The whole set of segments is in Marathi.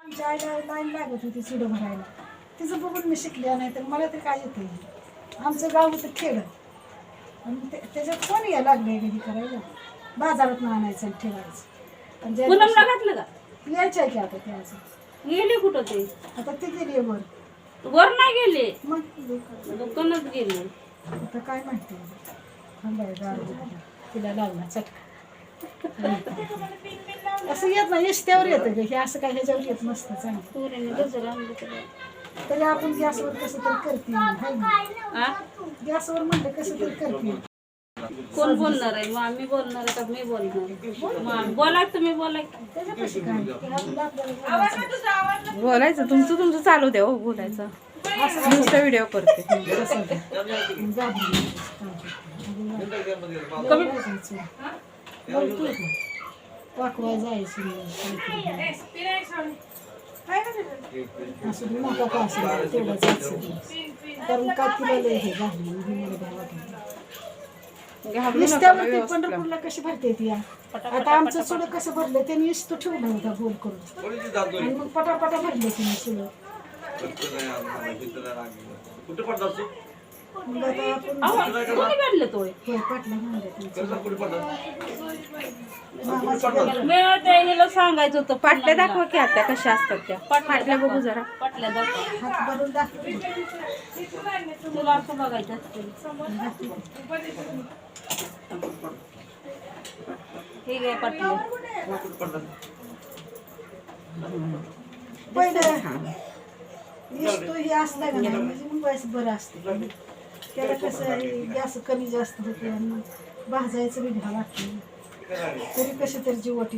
आमच्या आईला लाईन लागत होती चुडं भरायला. तिचं बघून मी शिकले, नाही तर मला तर काय येतं. आमचं गाव होतं खेड आणि त्याच्यात कोण या लागले कधी करायला. बाजारात आणायचं आणि ठेवायचं. आणि पुनमला घातलं का? यायचं आहे की आता त्याचं. गेले कुठं ते? आता ते गेली वर. वर नाही गेले, मग दुकानात गेले. आता काय माहिती तिला लागला चटका. असं येत नाही, इष्ट्यावर येतं ग हे, असं काय ह्याच्यावर येत नसतं चांगलं. तरी आपण गॅसवर कसं तरी करते, गॅसवर म्हणलं कसं तरी करते. कोण बोलणार आहे? मग आम्ही बोलणार आहे का मी बोलणार? बोला तुम्ही, बोला. त्याच्यापाशी काय आपलं बोलायचं तुमचं चालू द्या. हो बोलायचं, नुसतं व्हिडिओ करते. वाकवा जायचं असं मोठा पास तेवढंच, कारण का तिला लय हे झालं मला पंढरपूरला कशी भरते ती. आता आमचं चुडं कसं भरलं त्यांनी इष्ट ठेवलं होता गोल करून आणि मग पटापटा भरले तिने चुडं. मग आता सांगायचं होतं. पाटल्या दाखवा की आता कशा असतात त्या. पाटल्या बघू जरा. पाटल्या दाखवा. हात भरून दाखव. तुला असं बघायचं असतं. ठीक आहे पाटल्या. पहिलं इष्ट हे असला का नाही म्हणजे मग असं बरं असतं. त्याला कसं गॅस कमी जास्त होते आणि मग भाजायचं बी घ्यावं लागतं. तरी कशी तरी जीवटी.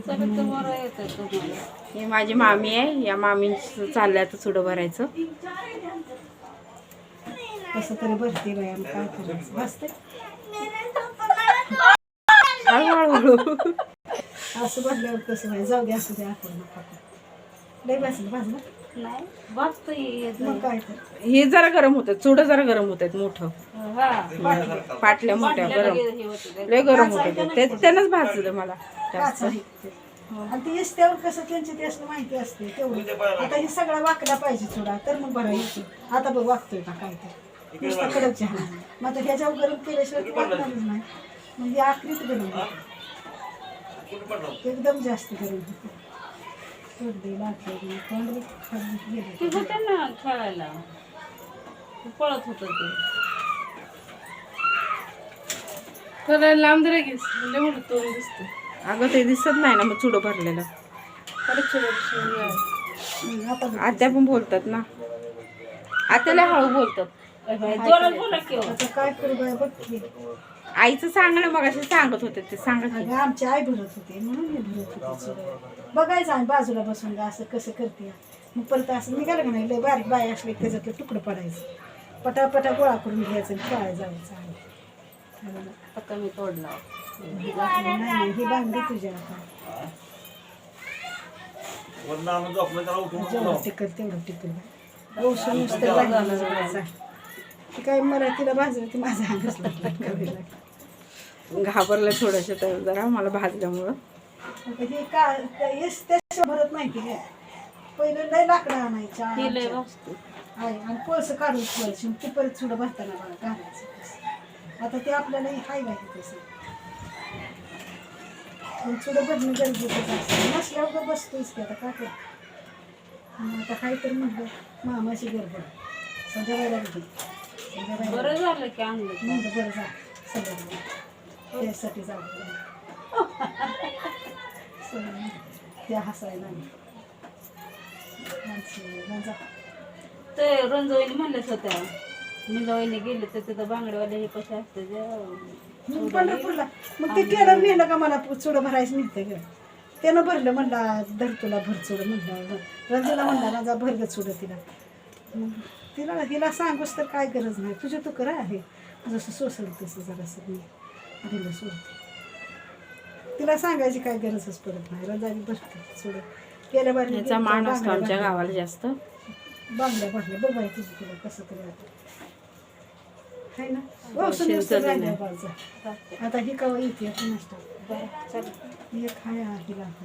ही माझी मामी आहे. या मामींचं चाललंय आता चुडं भरायचं. कसं तरी भरते बाई, आम्ही काय करायचं भाजते हळूहळू. असं भरल्यावर कसं बाई जाऊ दे, असं द्या आपण नका लय भाजलं भाजलं नाही भाजतंय. मग काय तर हे जरा गरम होतात, चुडं जरा गरम होत आहेत. मोठं पाटल्या मोठ्या गरम, लय गरम होत ते. त्यानंच भाजलं मला जास्त. आणि ती इस्त्यावर कसं त्यांची ते असं माहिती असते तेवढं. आता हे सगळा वाकला पाहिजे चुडा तर मग बरं येतो. आता बघ वाकतोय का काय तर नुसता कडक चहा. मग आता ह्याच्यावर गरम केल्याशिवाय ते वाकणारच नाही. म्हणजे आखरीत गरम होतं, एकदम जास्त गरम होतं. ते होते ना खेळायला, पळत होत ते. खरं लांब जरा घेस म्हणजे मोठं तोंड दिसतं. अगं ते दिसत नाही ना मग चुडं भरलेलं. आत्या पण बोलतात ना, आत्याला हळू बोलतात. जोरात बोला की हो. आता काय करू बाय बघ की. आईचं सांगणं मग असे सांगत होते ते सांगत अगं आमची आई भरत होते म्हणून मी भरत होते चुडं. बघायचं आम्ही बाजूला बसून असं कसं करते. मग परत असं निघालं का नाही लय बारीक बाय असले त्याच्यातलं तुकडं पडायचं. पटापटा गोळा करून घ्यायचं आणि खेळायला जायचं आहे. आता मी तोडला. नाही ही बांगडी तुझ्या आता जेवढं टिकल तेवढं टिकल. औषध नुसतं लागलं ती काय मला तिला भाजलं ती माझा अंगच लागला. घाबरलं थोडंसं तर जरा मला भाजल्यामुळं. हे का त्याच्या भरत नाही की पहिलं लय लाकडं आणायच्या आहे आणि कोळसं काढून ठेवायची. ते परत चुडं भरताना मला घालायचं. आता ते आपल्याला हाय माहिती तसं. पण चुडं भरणं गरजेचं असतं. नसल्यावर बसतोयच की आता काय कर. आता काय तर म्हटलं मामाची गडबड संध्याकाळला गेली. बरं झालं की आणलं. म्हणलं बरं जा सगळं त्यासाठी जाऊ त्या हसायला ते रंजवईने म्हणलेच होत्या. निलवईने गेले तर तिथं बांगडेवाले हे कसे असते पंढरपूरला. मग ते टेलर नेलं का मला चुडं भरायचं मिळते ग. त्यानं भरलं म्हणला धर तुला भर चुडं म्हणलं. रंजूला म्हणला राजा भर ग चुडं तिला. तिला हिला सांगूस तर काय गरज नाही. तुझं तू करा आहे जसं सोसल तसं जरासं मी दिलं सोडते. तिला सांगायची काय गरजच पडत नाही. रंजानी बसते चुडं गेल्या बारीचा मान असतो आमच्या गावाला जास्त. बांगड्या भरल्या बघाय तुझी तुला कसं तरी आहे ना. आता ही कवा येते नसतं. एक हाय हिला